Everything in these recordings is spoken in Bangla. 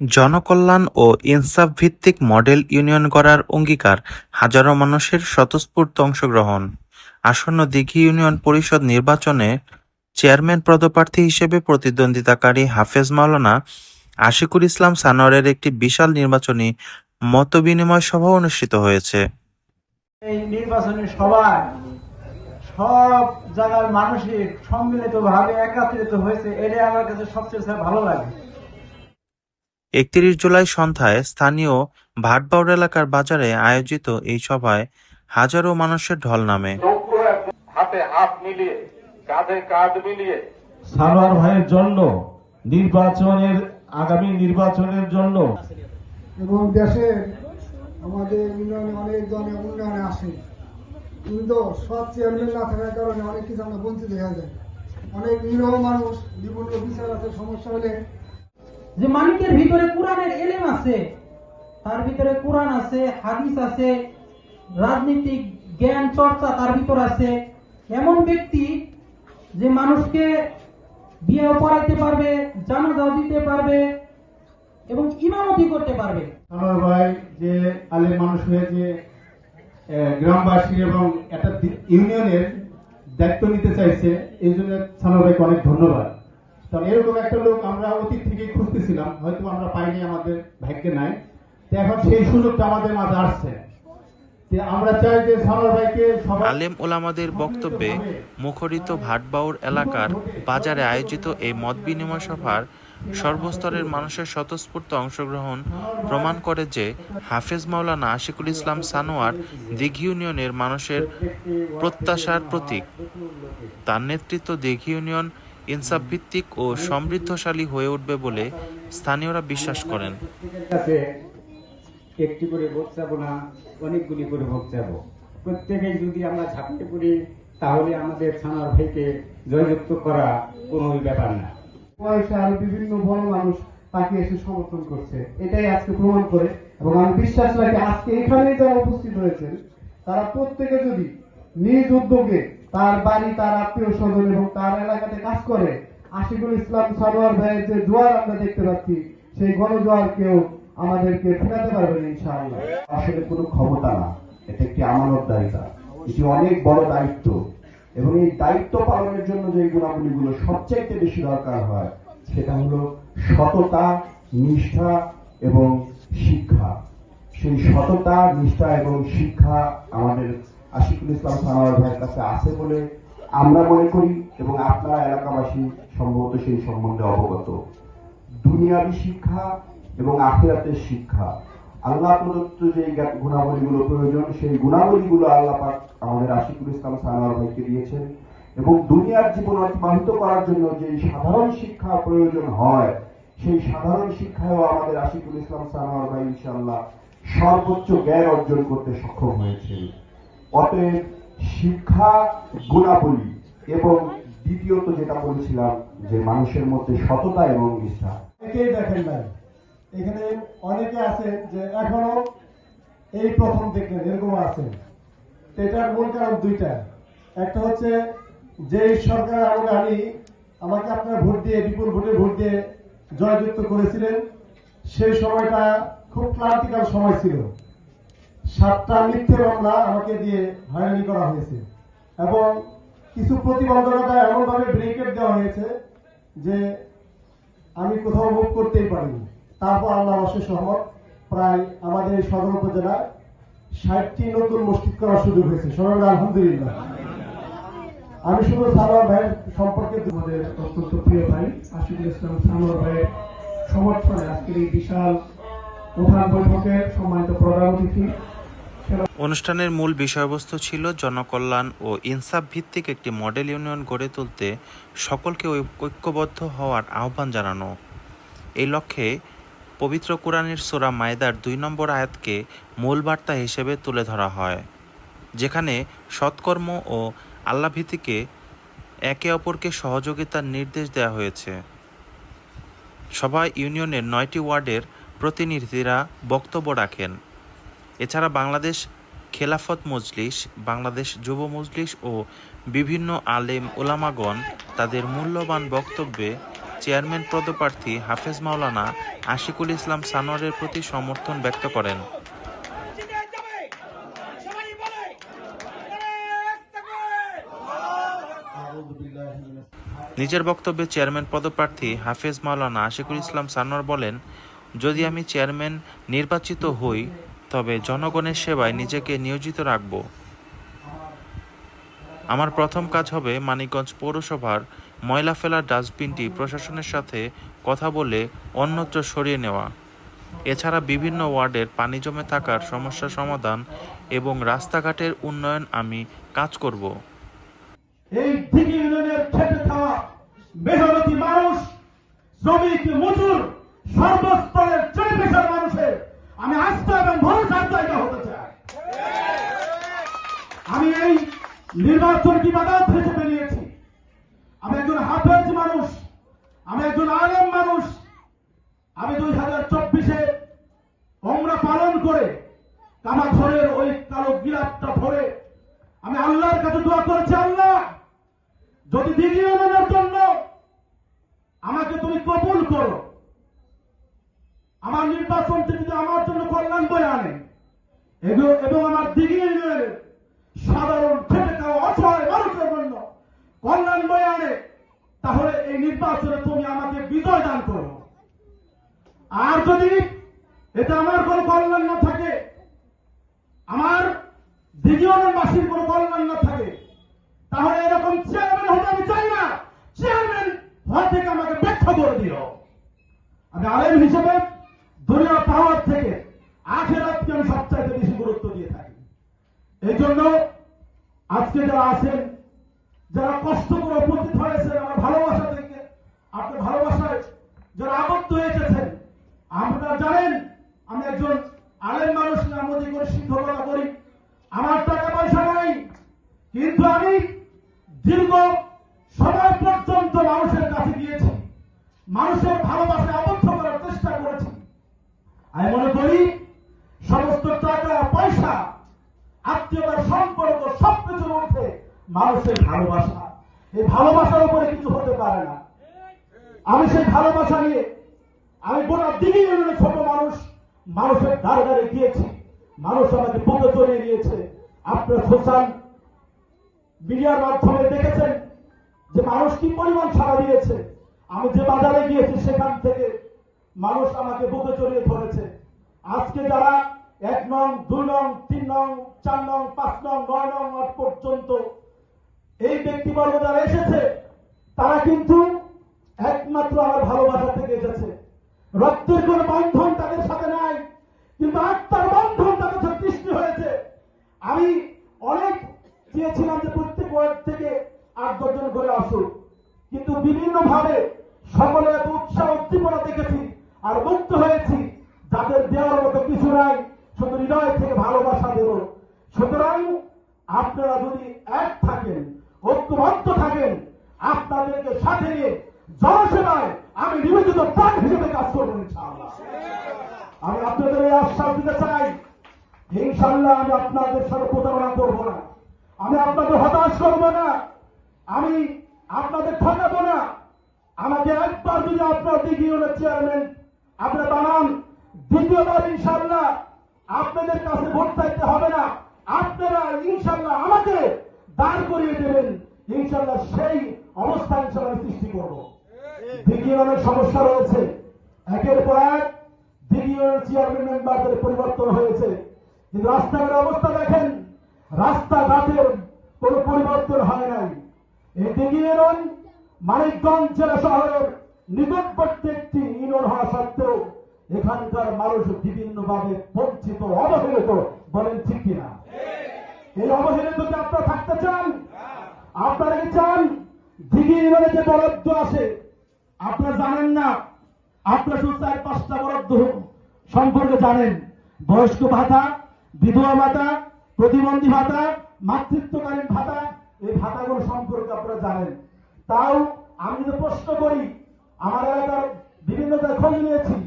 জনকল্যাণ ও ইনসাফ ভিত্তিক মডেল ইউনিয়ন গড়ার অঙ্গীকার, হাজারো মানুষের স্বতঃস্ফূর্ত অংশগ্রহণ। আসন্ন দিঘি ইউনিয়ন পরিষদ নির্বাচনে চেয়ারম্যান পদপ্রার্থী হিসেবে প্রতিদ্বন্দ্বিতাকারী হাফেজ মাওলানা আশিকুল ইসলাম সানোয়ারের একটি বিশাল নির্বাচনী মতবিনিময় সভা অনুষ্ঠিত হয়েছে। এই নির্বাচনী সভায় সব জায়গার মানসিক সম্মিলিতভাবে একত্রিত হয়েছে, এটাই আমার কাছে সবচেয়ে ভালো লাগে। ৩১ জুলাই সন্ধ্যায় স্থানীয় ভাটবাউড় এলাকার বাজারে আয়োজিত এই সভায় হাজারো মানুষের ঢল নামে। হাতে হাত মিলিয়ে, কাঁধে কাঁধ মিলিয়ে সানোয়ার ভাইয়ের জন্য আগামী নির্বাচনের জন্য এবং দেশে আমাদের ইউনিয়নে অনেক ধরনের উন্নয়নে আসে, কিন্তু সব চেয়ারম্যান না থাকার কারণে অনেক কিছু আমরা বঞ্চিত হয়ে যায়। অনেক নিরহ মানুষ বিভিন্ন বিচার আছে, সমস্যা হলে যে মালিকের ভিতরে কোরআনের এলেম আছে, তার ভিতরে কোরআন আছে, হাদিস আছে, রাজনৈতিক জ্ঞান চর্চা তার ভিতর আছে, এমন ব্যক্তি যে মানুষকে বিয়ে পড়াইতে পারবে, জানাজাও দিতে পারবে এবং ইমামতি করতে পারবে। সানোয়ার ভাই যে আলেম মানুষ হয়ে যে গ্রামবাসী এবং একটা ইউনিয়নের দায়িত্ব নিতে চাইছে, এই জন্য সানোয়ার ভাইকে অনেক ধন্যবাদ। কারণ এরকম একটা লোক আমরা অতীত থেকে খুঁজতেছিলাম, হয়তো আমরা পাইনি, আমাদের ভাগ্যে নাই। তো এখন সেই সুযোগটা আমাদের মাঝে আসছে। আমরা চাই যে সানোয়ার ভাইকে আলেম ওলামাদের বক্তব্যে মুখরিত ভাটবাউড় এলাকার বাজারে আয়োজিত এই মতবিনিময় সভার সর্বস্তরের মানুষের স্বতঃস্ফূর্ত অংশগ্রহণ প্রমাণ করে যে হাফেজ মাওলানা আশিকুল ইসলাম সানোয়ার দিঘি ইউনিয়নের মানুষের প্রত্যাশার প্রতীক। তার নেতৃত্ব দিঘি ইউনিয়ন ইনসাফ ভিত্তিক ও সমৃদ্ধশালী হয়ে উঠবে বলে স্থানীয়রা বিশ্বাস করেন। একটি করে ভোট চাবো না, অনেকগুলি করে ভোট চাবো। প্রত্যেকে যদি আমরা ঝাঁপিয়ে পড়ি, তাহলে আমাদের সানোয়ার ভাইকে জয়যুক্ত করা কোনো ব্যাপার না। বয়সে আরো বিভিন্ন বড় মানুষ তাকে এসে সমর্থন করছে, এটাই আজকে প্রমাণ করে। এবং আমি বিশ্বাস রাখি আজকে এখানে যারা উপস্থিত হয়েছেন তারা প্রত্যেকে যদি নিজ উদ্যোগে তার বাড়ি, তার আত্মীয় স্বজন এবং তার এলাকাতে কাজ করে, আশিকুল ইসলাম সানোয়ার ভাইয়ের যে জোয়ার আমরা দেখতে পাচ্ছি, সেই গণজোয়ার কেউ আমাদেরকে ফেরাতে পারবেন ইনশাআল্লাহ। আসলে কোনো ক্ষমতা না, এটা একটি আমানতদারিতা, এটি অনেক বড় দায়িত্ব। এবং এই দায়িত্ব পালনের জন্য যে গুণাবলীগুলো সবচাইতে বেশি দরকার হয়, সেটা হলো সততা, নিষ্ঠা এবং শিক্ষা। সেই সততা, নিষ্ঠা এবং শিক্ষা আমাদের আশিকুল ইসলাম সানোয়ার ভাইয়ের কাছে আছে বলে আমরা মনে করি, এবং আপনারা এলাকাবাসী সম্ভবত সেই সম্বন্ধে অবগত। দুনিয়াবী শিক্ষা এবং আখিরাতের শিক্ষা, আল্লাহ প্রদত্ত যে গুণাবলীগুলো প্রয়োজন, সেই গুণাবলীগুলো আল্লাহ পাক আমাদের আশিকুল ইসলাম সানোয়ার ভাইকে দিয়েছেন। এবং দুনিয়ার জীবন অতিবাহিত করার জন্য যে সাধারণ শিক্ষা প্রয়োজন হয়, সেই সাধারণ শিক্ষায়ও আমাদের আশিকুল ইসলাম সানোয়ার ভাই ইনশাআল্লাহ সর্বোচ্চ জ্ঞান অর্জন করতে সক্ষম হয়েছে। অতএব শিক্ষা, গুণাবলী এবং দ্বিতীয়ত যেটা বলেছিলাম যে মানুষের মধ্যে সততা এবং নিষ্ঠা। একেই দেখেন নাই, এখানে অনেকে আছে যে এখনো এই প্রথম দেখলেন, এরকম আছে। এটার মূল কারণ দুইটা। একটা হচ্ছে যে সরকার আমলে আমাকে আপনার ভোট দিয়ে, বিপুল ভোটে ভোট দিয়ে জয়যুক্ত করেছিলেন, সেই সময়টা খুব ক্লান্তিকর সময় ছিল। 7টা মিথ্যে মামলা আমাকে দিয়ে হয়রানি করা হয়েছে এবং কিছু প্রতিবন্ধকতা এমনভাবে ব্রেকেট দেওয়া হয়েছে যে আমি কোথাও মুভ করতেই পারিনি। তারপর আল্লাহ অশেষ রহমত, প্রায় আমাদের এই সদর উপজেলায় 60টি নতুন মসজিদ করার সুযোগ হয়েছে। সবাই আলহামদুলিল্লাহ। আমি শুধু সানোয়ার ভাইয়ের সম্পর্কে, আমাদের অত্যন্ত প্রিয় ভাই আশিকুল ইসলাম সানোয়ার ভাইয়ের সমর্থনে আজকের এই বিশাল প্রধান বৈঠকের সম্মানিত প্রধান অতিথি। অনুষ্ঠানের মূল বিষয়বস্তু ছিল জনকল্যাণ ও ইনসাফ ভিত্তিক একটি মডেল ইউনিয়ন গড়ে তুলতে সকলকে ঐক্যবদ্ধ হওয়ার আহ্বান জানানো। এই লক্ষ্যে পবিত্র কোরআনের সূরা মায়েদার 2 নম্বর আয়াতকে মূল বার্তা হিসেবে তুলে ধরা হয়, যেখানে সৎকর্ম ও আল্লাহভীতিকে একে অপরকে সহযোগিতার নির্দেশ দেওয়া হয়েছে। সভায় ইউনিয়নের 9টি ওয়ার্ডের প্রতিনিধিরা বক্তব্য রাখেন। এছাড়া বাংলাদেশ খেলাফত মজলিস, বাংলাদেশ যুব মজলিস ও বিভিন্ন আলেম ওলামাগণ তাদের মূল্যবান বক্তব্যে চেয়ারম্যান পদপ্রার্থী হাফেজ মাওলানা আশিকুল ইসলাম সানোয়ারের প্রতি সমর্থন ব্যক্ত করেন। নিজের বক্তব্যে চেয়ারম্যান পদপ্রার্থী হাফেজ মাওলানা আশিকুল ইসলাম সানোয়ার বলেন, যদি আমি চেয়ারম্যান নির্বাচিত হই তবে জনগণের সেবায় নিজেকে নিয়োজিত রাখব। আমার প্রথম কাজ হবে মানিকগঞ্জ পৌরসভার ময়লা ফেলার ডাস্টবিনটি প্রশাসনের সাথে কথা বলে অন্যত্র সরিয়ে নেওয়া। এছাড়া বিভিন্ন ওয়ার্ডের পানি জমে থাকার সমস্যা সমাধান এবং রাস্তাঘাটের উন্নয়ন আমি কাজ করব। এই দিঘি ইউনিয়নের খেটে খাওয়া মেহনতি মানুষ, শ্রমিক, মজুর, সর্বস্তরের চেয়ে পেশার মানুষের আমি আস্থা এবং ভরসার জায়গা হতে চাই। আমি এই নির্বাচনকে বাধা হিসেবে নিয়েছি। আমি একজন হাফেজ মানুষ, আমি একজন আলেম মানুষ। আমি 2024-এ ওমরা পালন করে কামাঘরের ওই কালো গিলাপটা ধরে আমি আল্লাহর কাছে দোয়া করেছি, আল্লাহ যদি দিঘি ইউনিয়নের জন্য আমাকে তুমি কবুল করো, আমার নির্বাচনটি যদি আমার জন্য কল্যাণ বয়ে আনে এবং আমার দিঘি ইউনিয়নের সাধারণ খেটে খাওয়া অসহায় মানুষের জন্য কল্যাণ বয়ে আনে, তাহলে এই নির্বাচনে তুমি আমাকে বিজয় দান করো। আর যদি এটা আমার কোনো কল্যাণ না থাকে, আমার দিঘি ইউনিয়নবাসীর কোনো কল্যাণ না থাকে, তাহলে এরকম চেয়ারম্যান হতে আমি চাই না। চেয়ারম্যান হওয়া থেকে আমাকে ব্যাখ্যা করে দিও। আমি আলেম হিসেবে দুনিয়া পাওয়ার থেকে আখিরাতকে আমি সবচাইতে বেশি গুরুত্ব দিয়ে থাকি। এই জন্য আজকে যারা আছেন, যারা কষ্ট করে উপস্থিত হয়েছেন, আমার ভালোবাসা থেকে আপনার ভালোবাসায় যারা আবদ্ধ হয়ে এসেছেন, আপনারা জানেন আমি একজন আলেম মানুষ, নামদি করে শিক্ষকতা করি, আমার টাকা পয়সা নাই, কিন্তু আমি দীর্ঘ সময় পর্যন্ত মানুষের কাছে গিয়েছি, মানুষের ভালোবাসায় আবদ্ধ করার চেষ্টা করেছি। আমি মনে করি সমস্ত টাকা পয়সা, আত্মীয়তার সম্পর্ক সবকিছুর মধ্যে মানুষের ভালোবাসা, এই ভালোবাসার উপরে কিছু হতে পারে না। আমি সেই ভালোবাসা নিয়ে আমি গোটা দিঘি ইউনিয়নের ছোট মানুষ, মানুষের ধারে ধারে গিয়েছি, মানুষ আমাকে বুকে জড়িয়ে নিয়েছে। আপনার সোশ্যাল মিডিয়ার মাধ্যমে দেখেছেন যে মানুষ কি পরিমাণ সাড়া দিয়েছে। আমি যে বাজারে গিয়েছি সেখান থেকে মানুষ আমাকে বুকে জড়িয়ে ধরেছে। আজকে যারা 1 নং, 2 নং, 3 নং, 4 নং, 5 নং, 9 নং ওয়ার্ড পর্যন্ত এই ব্যক্তিবর্গ যারা এসেছে, তারা কিন্তু একমাত্র আমার ভালোবাসা থেকে এসেছে। রক্তের কোন বন্ধন তাদের সাথে নাই, কিন্তু আত্মার বন্ধন তাদের সাথে সৃষ্টি হয়েছে। আমি অনেক চেয়েছিলাম যে প্রত্যেক ওয়ার্ড থেকে 8-10 জন করে আসুক, কিন্তু বিভিন্ন ভাবে সকলে এত উৎসাহ উদ্দীপনা দেখেছি আর মুক্ত হয়েছি, যাদের দেওয়ার মতো কিছু নাই, শুধু হৃদয় থেকে ভালোবাসা দেব। সুতরাং আপনারা যদি এক থাকেন, ঐক্যবদ্ধ থাকেন, আপনাদেরকে সাথে নিয়ে জনসেবায় আমি নিবেদিত প্রাণ হিসেবে কাজ করবো ইনশাআল্লাহ। আমি আপনাদের এই আশ্বাস দিতে চাই, ইনশাআল্লাহ আমি আপনাদের সাথে প্রতারণা করবো না, আমি আপনাদের হতাশ করবো না, আমি আপনাদের ঠকাবো না। আমাকে একবার যদি আপনার দিঘি ইউনিয়নের চেয়ারম্যান আপনারা বানান, দ্বিতীয়বার ইনশাআল্লাহ আপনাদের কাছে ভোট চাইতে হবে না, আপনারা ইনশাআল্লাহ আমাকে দাঁড় করিয়ে দেবেন। ইনশাআল্লাহ সেই অবস্থা ইনশাআল্লাহ সৃষ্টি করবো। দিঘি ইউনিয়নের সমস্যা রয়েছে, একের পর এক দিঘি ইউনিয়নের চেয়ারম্যান মেম্বারদের পরিবর্তন হয়েছে, কিন্তু রাস্তাঘাটের অবস্থা দেখেন, রাস্তাঘাটের কোন পরিবর্তন হয় নাই। এই দিঘি ইউনিয়ন মানিকগঞ্জ জেলা শহরের নিকটবর্তী একটি ইউনিয়ন হওয়া সত্ত্বেও এখানকার মানুষ বিভিন্ন ভাবে বঞ্চিত, অবহেলিত, বলেন ঠিক কিনা? এই অবহেলিত কি আপনারা থাকতে চান? আপনারা কি চান দিঘি ইউনিয়নে যে বরাদ্দ আসে আপনারা জানেন না? আপনারা শুধু 4-5টা বরাদ্দ সম্পর্কে জানেন, বয়স্ক ভাতা, বিধবা ভাতা, প্রতিবন্ধী ভাতা, মাতৃত্বকালীন ভাতা, এই ভাতাগুলো সম্পর্কে আপনারা জানেন। তাও আমি যদি প্রশ্ন করি, আমার এলাকার বিভিন্ন জায়গায় খোঁজ নিয়েছি,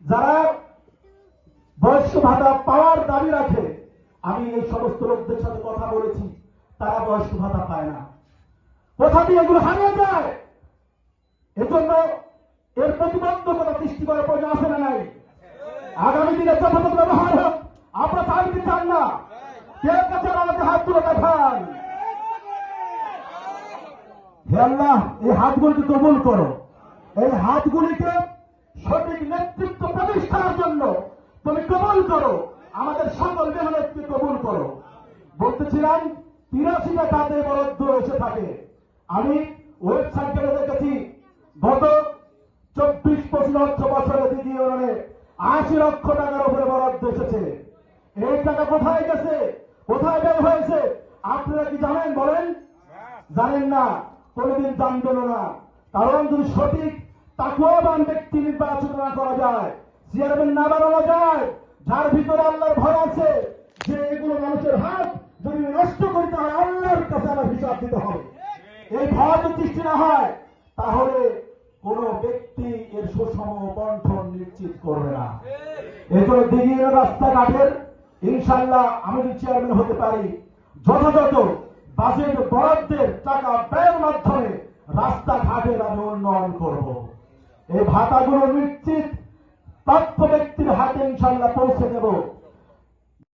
যারা বয়স্ক ভাতা পাওয়ার দাবি রাখে, আমি এই সমস্ত লোকদের সাথে কথা বলেছি, তারা বয়স্ক ভাতা পায় না। কোথা দিয়ে এগুলো হারিয়ে যায়? এজন্য এর প্রতিবন্ধকতা সৃষ্টি করার প্রয়োজন আছে না নাই? আগামী দিনে যথাযথ ব্যবহার হোক, আমরা চাই কি চান না? কে কাছে আমাকে হাত তুলে দেখান। হে আল্লাহ, এই হাতগুলিকে কবুল করো। এই হাতগুলিকে সঠিক নেতৃত্ব প্রতিষ্ঠার জন্য তুমি কবুল করো। আমাদের সকল মেহনতকে কবুল করো। বলতেছিলাম 83টা কাজে বরাদ্দ এসে থাকে। আমি ওয়েবসাইটে দেখেছি গত 24-25 অর্থ বছরে দ্বিতীয় ইউনিয়নে 80 লক্ষ টাকার উপরে বরাদ্দ এসেছে। এই টাকা কোথায় গেছে, কোথায় ব্যয় হয়েছে আপনারা কি জানেন? বলেন। জানেন না, কোনদিন জানবেন না। কারণ যদি সঠিক তাকওয়াবান ব্যক্তি নির্বাচন না করা যায়, চেয়ারম্যান না বানানো যায়, যার ভিতরে আল্লাহর ভয় আছে যে এগুলো মানুষের হাত যদি নষ্ট করতে হয় আল্লাহর কাছে আমার হিসাব দিতে হবে, এই ভয় যদি সৃষ্টি না হয় তাহলে কোন ব্যক্তি এর সুষম বন্টন নিশ্চিত করবে না। এরপরে দিঘির রাস্তাঘাটের ইনশাল্লাহ আমি যদি চেয়ারম্যান হতে পারি, যথাযথ বাজেট বরাদ্দের টাকা ব্যয়ের মাধ্যমে রাস্তাঘাটের আমি উন্নয়ন করব। এই ভাতাগুলো নিশ্চিত প্রাপ্য ব্যক্তির হাতে ইনশাল্লাহ পৌঁছে দেব।